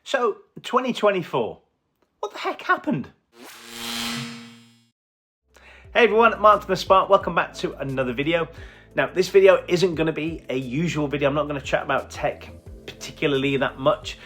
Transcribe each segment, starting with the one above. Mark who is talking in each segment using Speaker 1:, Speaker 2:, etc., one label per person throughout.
Speaker 1: So, 2024, what the heck happened? Hey everyone, Mark from The Spark, welcome back to another video. Now, this video isn't going to be a usual video. I'm not going to chat about tech particularly that much.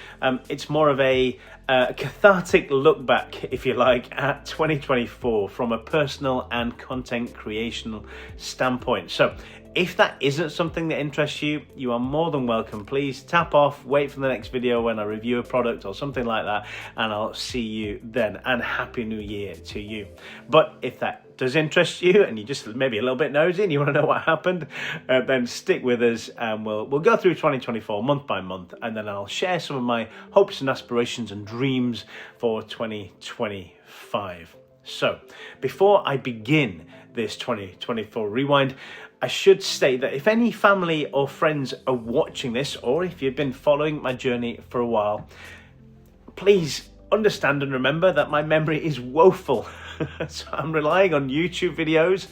Speaker 1: It's more of a cathartic look back, if you like, at 2024 from a personal and content creation standpoint. So if that isn't something that interests you, you are more than welcome. Please tap off, wait for the next video when I review a product or something like that, and I'll see you then. And Happy New Year to you. But if that does interest you and you just maybe a little bit nosy and you want to know what happened, then stick with us and we'll go through 2024 month by month, and then I'll share some of my hopes and aspirations and dreams for 2025. So before I begin this 2024 rewind, I should state that if any family or friends are watching this, or if you've been following my journey for a while, please understand and remember that my memory is woeful. So I'm relying on YouTube videos,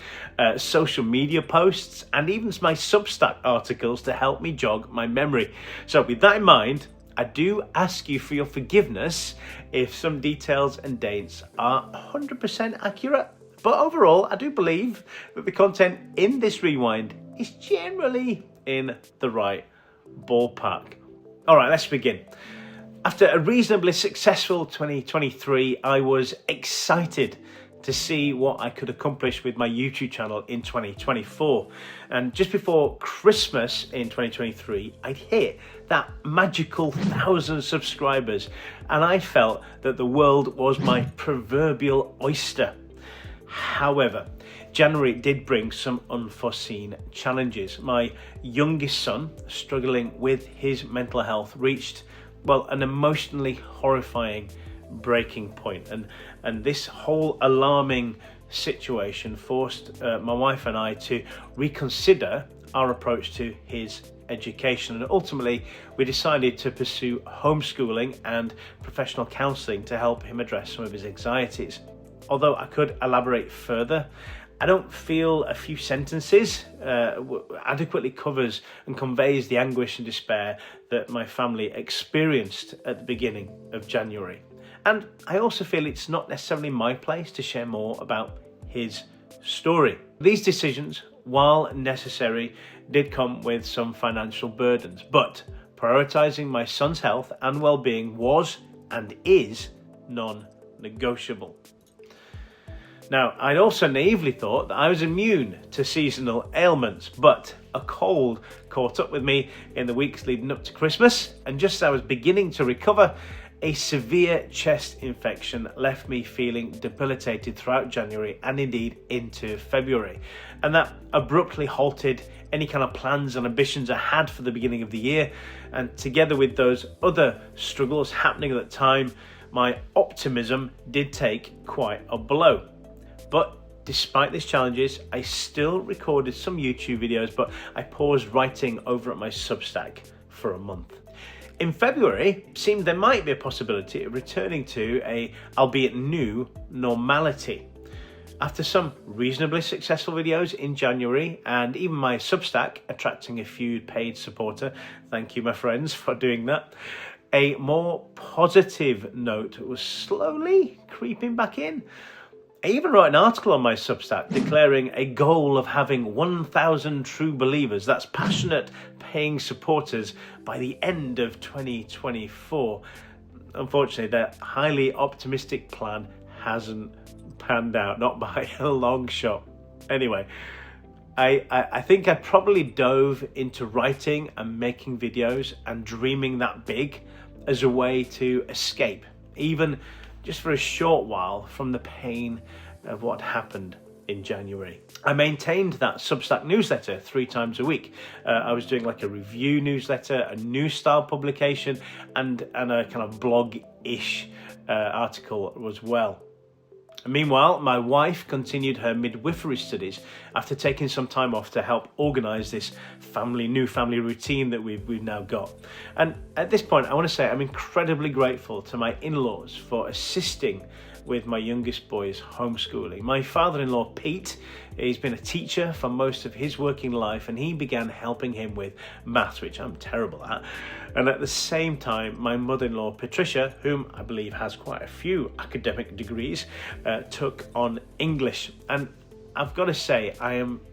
Speaker 1: social media posts, and even my Substack articles to help me jog my memory. So with that in mind, I do ask you for your forgiveness if some details and dates are 100% accurate. But overall, I do believe that the content in this rewind is generally in the right ballpark. All right, let's begin. After a reasonably successful 2023, I was excited to see what I could accomplish with my YouTube channel in 2024. And just before Christmas in 2023, I'd hit that magical 1,000 subscribers, and I felt that the world was my proverbial oyster. However, January did bring some unforeseen challenges. My youngest son, struggling with his mental health, reached, well, an emotionally horrifying breaking point. And this whole alarming situation forced my wife and I to reconsider our approach to his education. And ultimately, we decided to pursue homeschooling and professional counselling to help him address some of his anxieties. Although I could elaborate further, I don't feel a few sentences adequately covers and conveys the anguish and despair that my family experienced at the beginning of January. And I also feel it's not necessarily my place to share more about his story. These decisions, while necessary, did come with some financial burdens, but prioritizing my son's health and well-being was and is non-negotiable. Now, I'd also naively thought that I was immune to seasonal ailments, but a cold caught up with me in the weeks leading up to Christmas, and just as I was beginning to recover, a severe chest infection left me feeling debilitated throughout January and indeed into February. And that abruptly halted any kind of plans and ambitions I had for the beginning of the year. And together with those other struggles happening at the time, my optimism did take quite a blow. But despite these challenges, I still recorded some YouTube videos, but I paused writing over at my Substack for a month. In February, it seemed there might be a possibility of returning to a, albeit new, normality. After some reasonably successful videos in January, and even my Substack attracting a few paid supporter, thank you my friends for doing that, a more positive note was slowly creeping back in. I even wrote an article on my Substack declaring a goal of having 1,000 true believers, that's passionate paying supporters, by the end of 2024. Unfortunately, that highly optimistic plan hasn't panned out, not by a long shot. Anyway, I think I probably dove into writing and making videos and dreaming that big as a way to escape, even just for a short while, from the pain of what happened in January. I maintained that Substack newsletter 3 times a week. I was doing like a review newsletter, a news style publication, and a kind of blog-ish article as well. Meanwhile, my wife continued her midwifery studies after taking some time off to help organise this new family routine that we've now got. And at this point, I want to say I'm incredibly grateful to my in-laws for assisting with my youngest boy's homeschooling. My father-in-law, Pete, he's been a teacher for most of his working life, and he began helping him with maths, which I'm terrible at. And at the same time, my mother-in-law, Patricia, whom I believe has quite a few academic degrees, took on English. And I've got to say,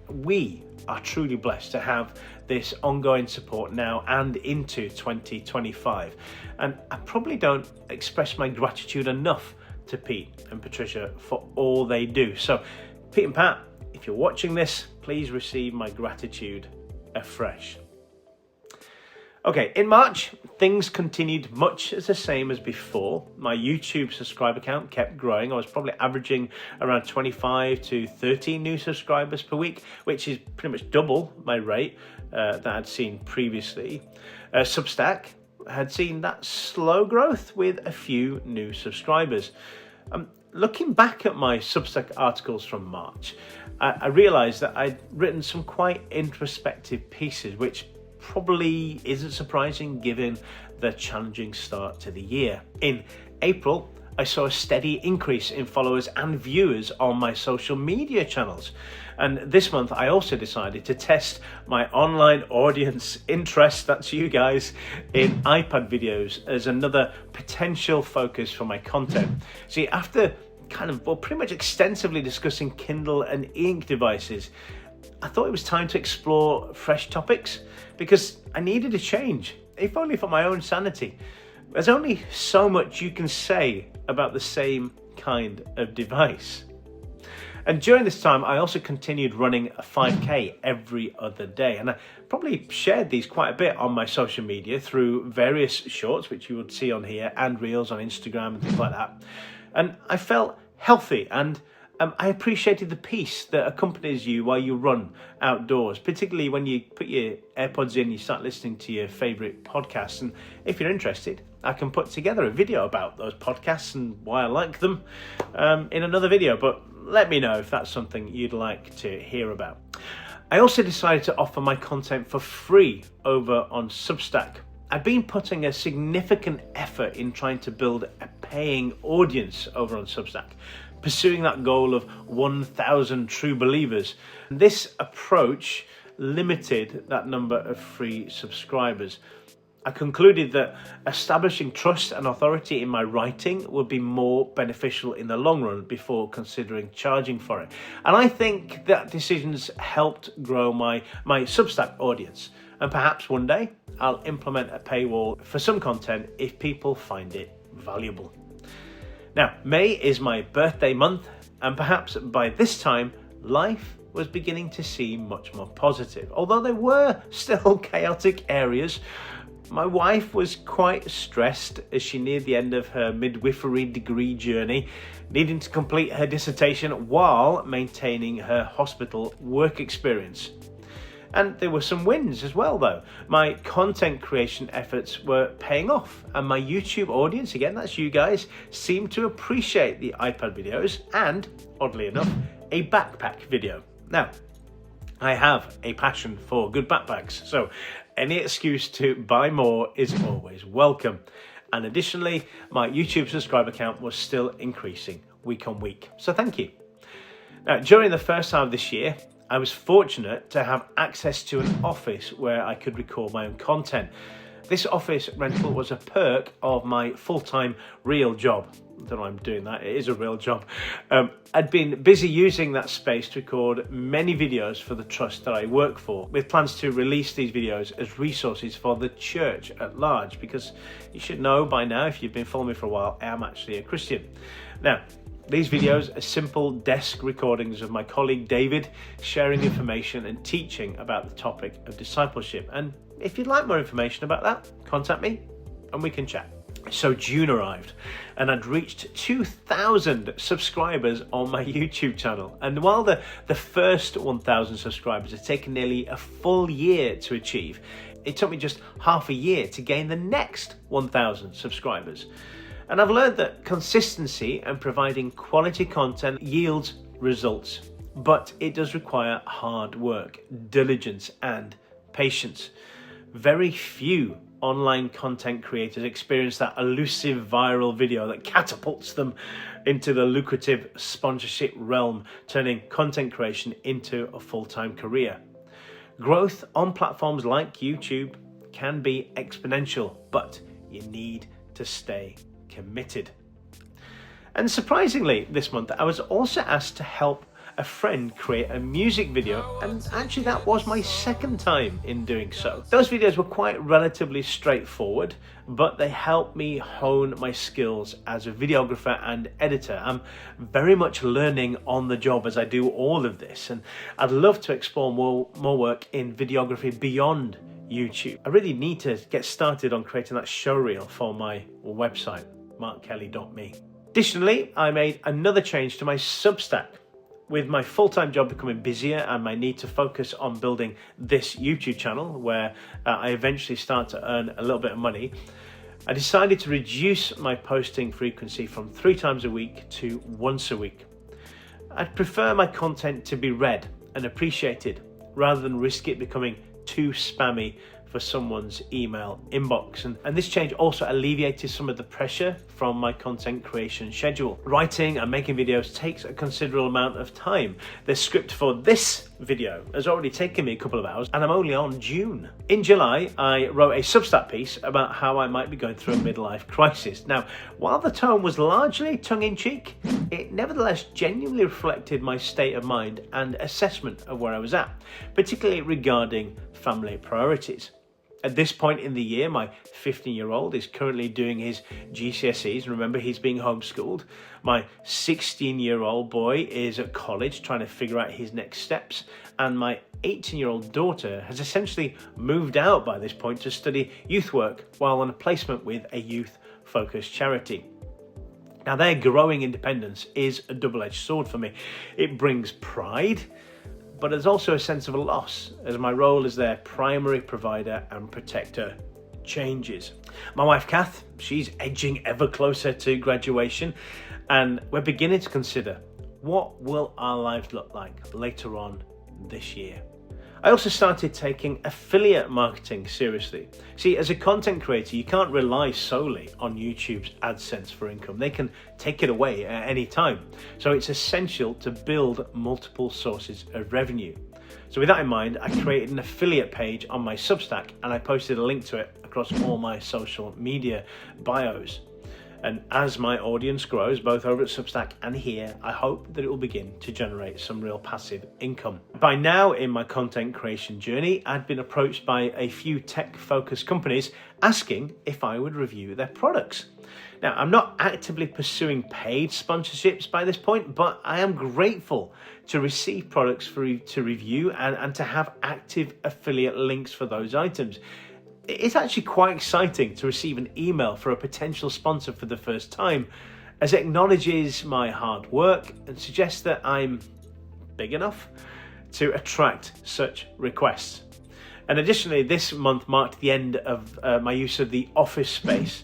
Speaker 1: we are truly blessed to have this ongoing support now and into 2025. And I probably don't express my gratitude enough to Pete and Patricia for all they do. So Pete and Pat, if you're watching this, please receive my gratitude afresh. Okay, in March, things continued much as the same as before. My YouTube subscriber count kept growing. I was probably averaging around 25 to 30 new subscribers per week, which is pretty much double my rate that I'd seen previously. Substack had seen that slow growth with a few new subscribers. Looking back at my Substack articles from March, I realised that I'd written some quite introspective pieces, which probably isn't surprising given the challenging start to the year. In April, I saw a steady increase in followers and viewers on my social media channels. And this month, I also decided to test my online audience interest, that's you guys, in iPad videos as another potential focus for my content. See, after pretty much extensively discussing Kindle and e-ink devices, I thought it was time to explore fresh topics because I needed a change, if only for my own sanity. There's only so much you can say about the same kind of device. And during this time, I also continued running a 5K every other day. And I probably shared these quite a bit on my social media through various shorts, which you would see on here, and reels on Instagram and things like that. And I felt healthy, and I appreciated the peace that accompanies you while you run outdoors, particularly when you put your AirPods in, you start listening to your favourite podcasts. And if you're interested, I can put together a video about those podcasts and why I like them in another video, but let me know if that's something you'd like to hear about. I also decided to offer my content for free over on Substack. I've been putting a significant effort in trying to build a paying audience over on Substack, pursuing that goal of 1,000 true believers. And this approach limited that number of free subscribers. I concluded that establishing trust and authority in my writing would be more beneficial in the long run before considering charging for it. And I think that decision's helped grow my Substack audience. And perhaps one day I'll implement a paywall for some content if people find it valuable. Now, May is my birthday month, and perhaps by this time, life was beginning to seem much more positive. Although there were still chaotic areas, my wife was quite stressed as she neared the end of her midwifery degree journey, needing to complete her dissertation while maintaining her hospital work experience. And there were some wins as well, though. My content creation efforts were paying off, and my YouTube audience, again, that's you guys, seemed to appreciate the iPad videos and, oddly enough, a backpack video. Now, I have a passion for good backpacks, so any excuse to buy more is always welcome. And additionally, my YouTube subscriber count was still increasing week on week, so thank you. Now, during the first half of this year, I was fortunate to have access to an office where I could record my own content. This office rental was a perk of my full-time real job. I don't know why I'm doing that, it is a real job. I'd been busy using that space to record many videos for the trust that I work for, with plans to release these videos as resources for the church at large, because you should know by now, if you've been following me for a while, I am actually a Christian. Now, these videos are simple desk recordings of my colleague David sharing information and teaching about the topic of discipleship. And if you'd like more information about that, contact me and we can chat. So June arrived and I'd reached 2,000 subscribers on my YouTube channel. And while the first 1,000 subscribers had taken nearly a full year to achieve, it took me just half a year to gain the next 1,000 subscribers. And I've learned that consistency and providing quality content yields results, but it does require hard work, diligence, and patience. Very few online content creators experience that elusive viral video that catapults them into the lucrative sponsorship realm, turning content creation into a full-time career. Growth on platforms like YouTube can be exponential, but you need to stay committed. And surprisingly, this month, I was also asked to help a friend create a music video, and actually that was my second time in doing so. Those videos were quite relatively straightforward, but they helped me hone my skills as a videographer and editor. I'm very much learning on the job as I do all of this, and I'd love to explore more work in videography beyond YouTube. I really need to get started on creating that showreel for my website, markkelly.me. Additionally, I made another change to my Substack. With my full-time job becoming busier and my need to focus on building this YouTube channel where I eventually start to earn a little bit of money, I decided to reduce my posting frequency from 3 times a week to once a week. I'd prefer my content to be read and appreciated rather than risk it becoming too spammy for someone's email inbox. And this change also alleviated some of the pressure from my content creation schedule. Writing and making videos takes a considerable amount of time. The script for this video has already taken me a couple of hours and I'm only on June. In July, I wrote a Substack piece about how I might be going through a midlife crisis. Now, while the tone was largely tongue-in-cheek, it nevertheless genuinely reflected my state of mind and assessment of where I was at, particularly regarding family priorities. At this point in the year, my 15-year-old is currently doing his GCSEs, and remember, he's being homeschooled. My 16-year-old boy is at college trying to figure out his next steps, and my 18-year-old daughter has essentially moved out by this point to study youth work while on a placement with a youth-focused charity. Now, their growing independence is a double-edged sword for me. It brings pride, but there's also a sense of a loss as my role as their primary provider and protector changes. My wife Kath, she's edging ever closer to graduation, and we're beginning to consider what will our lives look like later on this year. I also started taking affiliate marketing seriously. See, as a content creator, you can't rely solely on YouTube's AdSense for income. They can take it away at any time. So it's essential to build multiple sources of revenue. So with that in mind, I created an affiliate page on my Substack and I posted a link to it across all my social media bios. And as my audience grows, both over at Substack and here, I hope that it will begin to generate some real passive income. By now in my content creation journey, I'd been approached by a few tech-focused companies asking if I would review their products. Now, I'm not actively pursuing paid sponsorships by this point, but I am grateful to receive products to review and to have active affiliate links for those items. It's actually quite exciting to receive an email for a potential sponsor for the first time, as it acknowledges my hard work and suggests that I'm big enough to attract such requests. And additionally, this month marked the end of my use of the office space.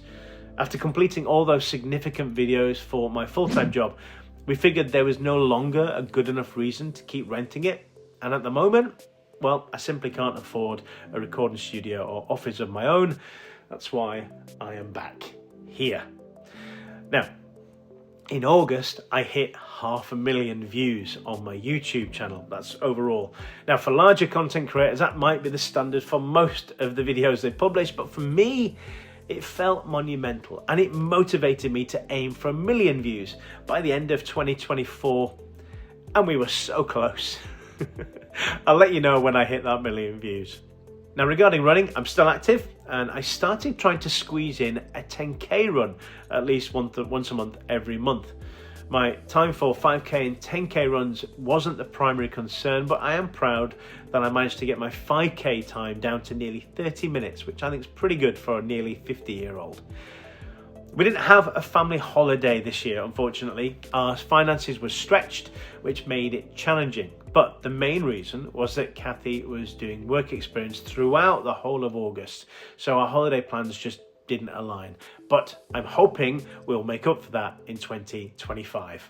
Speaker 1: After completing all those significant videos for my full-time job, we figured there was no longer a good enough reason to keep renting it. And at the moment, well, I simply can't afford a recording studio or office of my own. That's why I am back here. Now, in August, I hit 500,000 views on my YouTube channel. That's overall. Now, for larger content creators, that might be the standard for most of the videos they publish, but for me, it felt monumental and it motivated me to aim for 1 million views by the end of 2024, and we were so close. I'll let you know when I hit that 1 million views. Now, regarding running, I'm still active and I started trying to squeeze in a 10k run at least once a month every month. My time for 5k and 10k runs wasn't the primary concern, but I am proud that I managed to get my 5k time down to nearly 30 minutes, which I think is pretty good for a nearly 50-year-old. We didn't have a family holiday this year, unfortunately. Our finances were stretched, which made it challenging. But the main reason was that Kathy was doing work experience throughout the whole of August, so our holiday plans just didn't align. But I'm hoping we'll make up for that in 2025.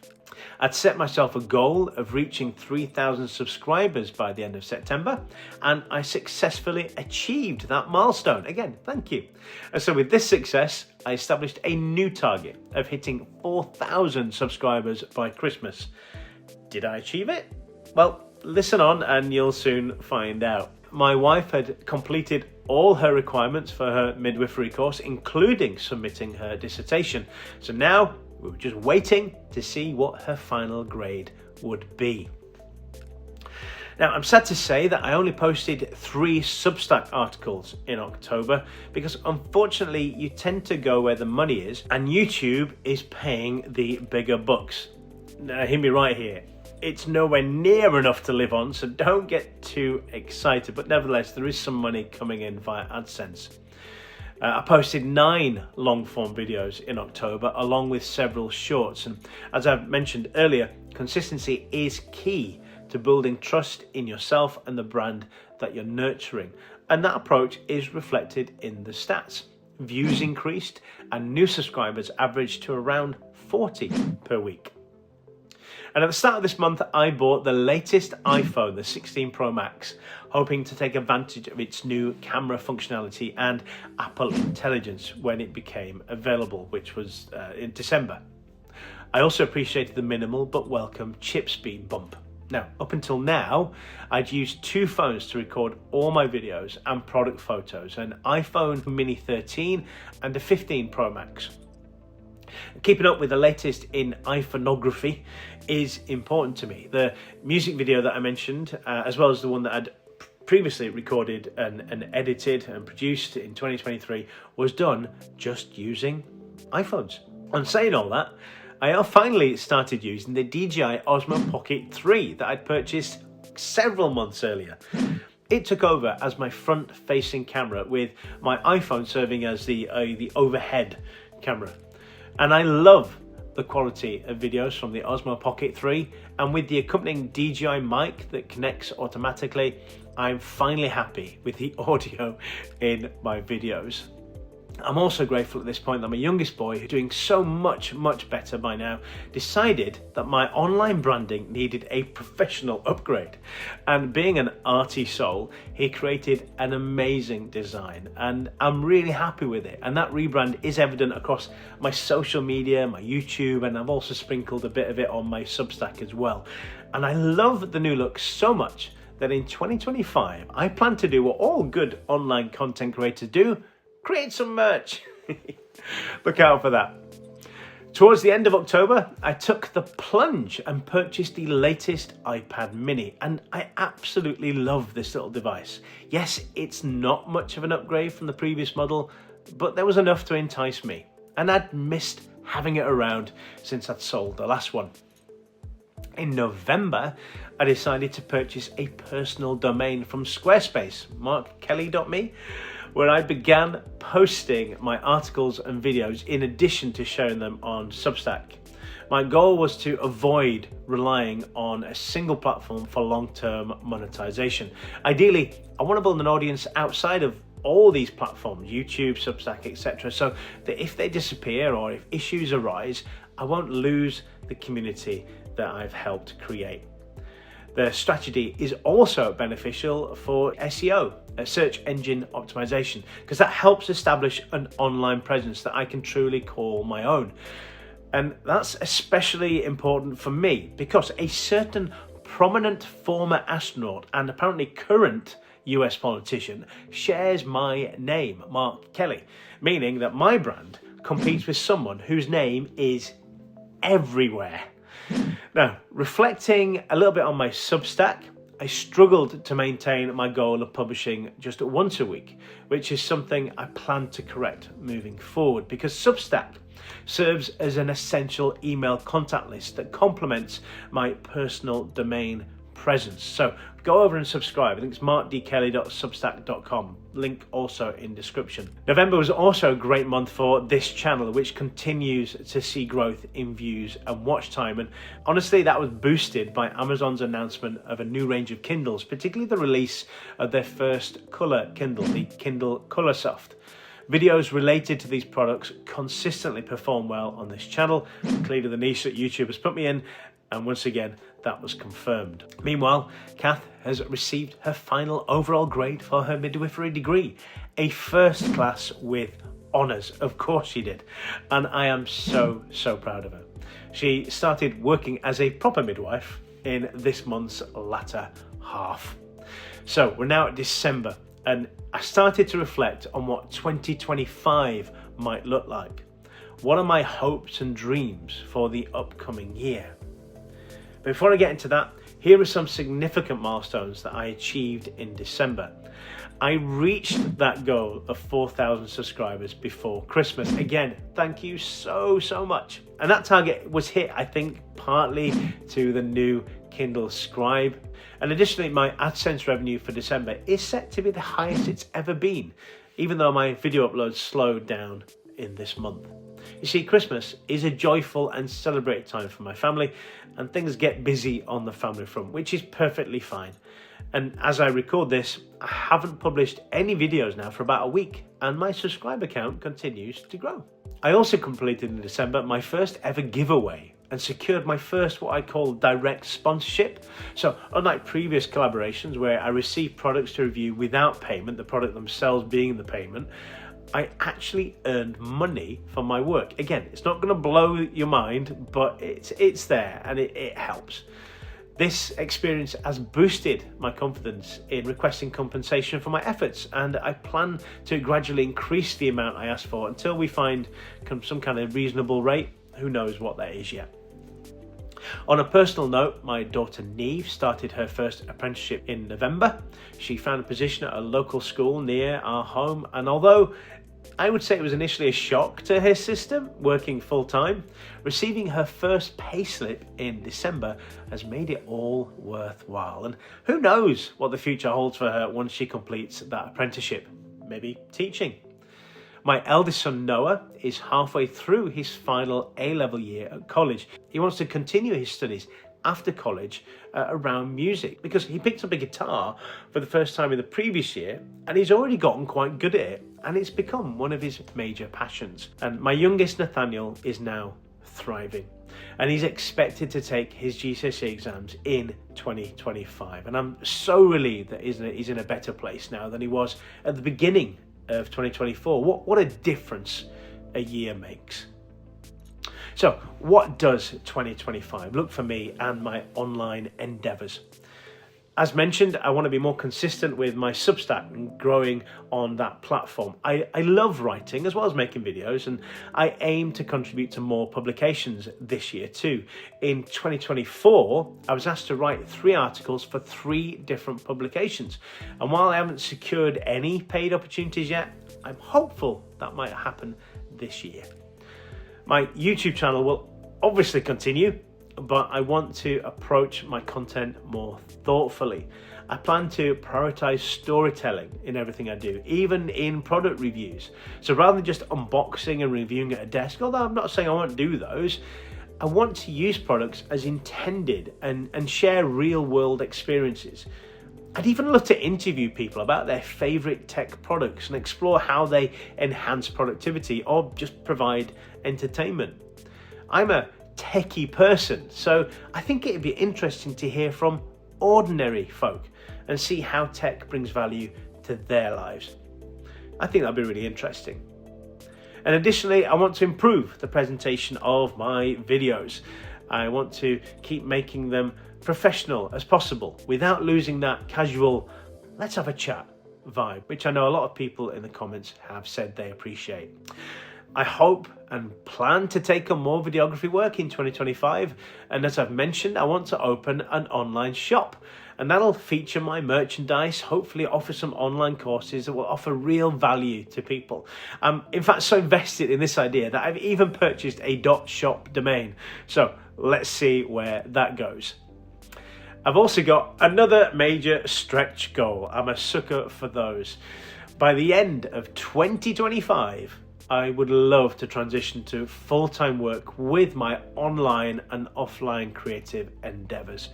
Speaker 1: I'd set myself a goal of reaching 3,000 subscribers by the end of September, and I successfully achieved that milestone. Again, thank you. And so with this success, I established a new target of hitting 4,000 subscribers by Christmas. Did I achieve it? Well, listen on and you'll soon find out. My wife had completed all her requirements for her midwifery course, including submitting her dissertation. So now we were just waiting to see what her final grade would be. Now, I'm sad to say that I only posted 3 Substack articles in October because unfortunately you tend to go where the money is, and YouTube is paying the bigger bucks. Now, hear me right here. It's nowhere near enough to live on, so don't get too excited. But nevertheless, there is some money coming in via AdSense. I posted 9 long-form videos in October, along with several shorts. And as I've mentioned earlier, consistency is key to building trust in yourself and the brand that you're nurturing. And that approach is reflected in the stats. Views increased and new subscribers averaged to around 40 per week. And at the start of this month, I bought the latest iPhone, the 16 Pro Max, hoping to take advantage of its new camera functionality and Apple Intelligence when it became available, which was in December. I also appreciated the minimal but welcome chip speed bump. Now, up until now, I'd used 2 phones to record all my videos and product photos, an iPhone Mini 13 and a 15 Pro Max. Keeping up with the latest in iPhoneography is important to me. The music video that I mentioned, as well as the one that I'd previously recorded and edited and produced in 2023, was done just using iPhones. And saying all that, I finally started using the DJI Osmo Pocket 3 that I'd purchased several months earlier. It took over as my front-facing camera, with my iPhone serving as the overhead camera. And I love the quality of videos from the Osmo Pocket 3, and with the accompanying DJI mic that connects automatically, I'm finally happy with the audio in my videos. I'm also grateful at this point that my youngest boy, who's doing so much better by now, decided that my online branding needed a professional upgrade. And being an arty soul, he created an amazing design, and I'm really happy with it. And that rebrand is evident across my social media, my YouTube, and I've also sprinkled a bit of it on my Substack as well. And I love the new look so much that in 2025, I plan to do what all good online content creators do: create some merch. Look out for that. Towards the end of October, I took the plunge and purchased the latest iPad mini, and I absolutely love this little device. Yes, it's not much of an upgrade from the previous model, but there was enough to entice me, and I'd missed having it around since I'd sold the last one. In November, I decided to purchase a personal domain from Squarespace, markkelly.me, where I began posting my articles and videos in addition to sharing them on Substack. My goal was to avoid relying on a single platform for long-term monetization. Ideally, I want to build an audience outside of all these platforms, YouTube, Substack, etc., so that if they disappear or if issues arise, I won't lose the community that I've helped create. The strategy is also beneficial for SEO, search engine optimization, because that helps establish an online presence that I can truly call my own. And that's especially important for me because a certain prominent former astronaut and apparently current US politician shares my name, Mark Kelly, meaning that my brand competes with someone whose name is everywhere. Now, reflecting a little bit on my Substack, I struggled to maintain my goal of publishing just once a week, which is something I plan to correct moving forward, because Substack serves as an essential email contact list that complements my personal domain presence. So go over and subscribe. I think it's markdkelly.substack.com. Link also in description. November was also a great month for this channel, which continues to see growth in views and watch time. And honestly, that was boosted by Amazon's announcement of a new range of Kindles, particularly the release of their first color Kindle, the Kindle Colorsoft. Videos related to these products consistently perform well on this channel, clearly the niche that YouTube has put me in, and once again, that was confirmed. Meanwhile, Kath has received her final overall grade for her midwifery degree, a first class with honours. Of course she did, and I am so proud of her. She started working as a proper midwife in this month's latter half. So we're now at December, and I started to reflect on what 2025 might look like. What are my hopes and dreams for the upcoming year? Before I get into that, here are some significant milestones that I achieved in December. I reached that goal of 4,000 subscribers before Christmas. Again, thank you so much. And that target was hit, I think, partly to the new Kindle Scribe. And additionally, my AdSense revenue for December is set to be the highest it's ever been, even though my video uploads slowed down in this month. You see, Christmas is a joyful and celebrated time for my family, and things get busy on the family front, which is perfectly fine. And as I record this, I haven't published any videos now for about a week, and my subscriber count continues to grow. I also completed in December my first ever giveaway and secured my first what I call direct sponsorship. So unlike previous collaborations where I received products to review without payment, the product themselves being the payment, I actually earned money for my work. Again, it's not going to blow your mind, but it's there and it helps. This experience has boosted my confidence in requesting compensation for my efforts, and I plan to gradually increase the amount I ask for until we find some kind of reasonable rate. Who knows what that is yet. On a personal note, my daughter Neve started her first apprenticeship in November. She found a position at a local school near our home, and although I would say it was initially a shock to her system, working full-time, receiving her first payslip in December has made it all worthwhile. And who knows what the future holds for her once she completes that apprenticeship, maybe teaching. My eldest son Noah is halfway through his final A-level year at college. He wants to continue his studies after college around music because he picked up a guitar for the first time in the previous year and he's already gotten quite good at it, and it's become one of his major passions. And my youngest Nathaniel is now thriving and he's expected to take his GCSE exams in 2025, and I'm so relieved that he's in a better place now than he was at the beginning of 2024. What a difference a year makes. So what does 2025 look for me and my online endeavors? As mentioned, I want to be more consistent with my Substack and growing on that platform. I love writing as well as making videos, and I aim to contribute to more publications this year too. In 2024, I was asked to write 3 articles for 3 different publications. And while I haven't secured any paid opportunities yet, I'm hopeful that might happen this year. My YouTube channel will obviously continue, but I want to approach my content more thoughtfully. I plan to prioritize storytelling in everything I do, even in product reviews. So rather than just unboxing and reviewing at a desk, although I'm not saying I won't do those, I want to use products as intended and share real world experiences. I'd even love to interview people about their favorite tech products and explore how they enhance productivity or just provide entertainment. I'm a techie person, so I think it'd be interesting to hear from ordinary folk and see how tech brings value to their lives. I think that'd be really interesting. And additionally, I want to improve the presentation of my videos. I want to keep making them professional as possible without losing that casual, let's have a chat vibe, which I know a lot of people in the comments have said they appreciate. I hope and plan to take on more videography work in 2025, and as I've mentioned, I want to open an online shop, and that'll feature my merchandise, hopefully offer some online courses that will offer real value to people. I'm in fact so invested in this idea that I've even purchased a .shop domain, so let's see where that goes. I've also got another major stretch goal. I'm a sucker for those. By the end of 2025, I would love to transition to full-time work with my online and offline creative endeavors.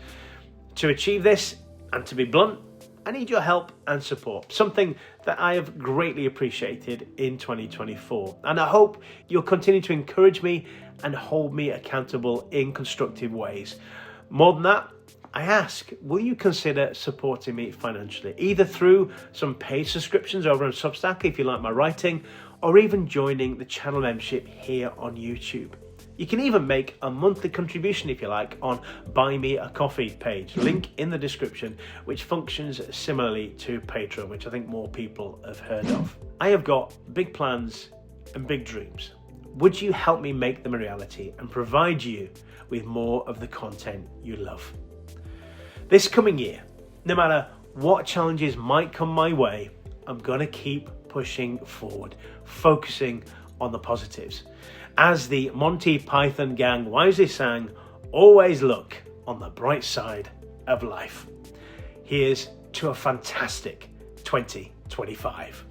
Speaker 1: To achieve this, and to be blunt, I need your help and support, something that I have greatly appreciated in 2024. And I hope you'll continue to encourage me and hold me accountable in constructive ways. More than that, I ask, will you consider supporting me financially, either through some paid subscriptions over on Substack if you like my writing, or even joining the channel membership here on YouTube. You can even make a monthly contribution if you like on Buy Me a Coffee page, link in the description, which functions similarly to Patreon, which I think more people have heard of. I have got big plans and big dreams. Would you help me make them a reality and provide you with more of the content you love? This coming year, no matter what challenges might come my way, I'm going to keep pushing forward, focusing on the positives. As the Monty Python gang wisely sang, always look on the bright side of life. Here's to a fantastic 2025.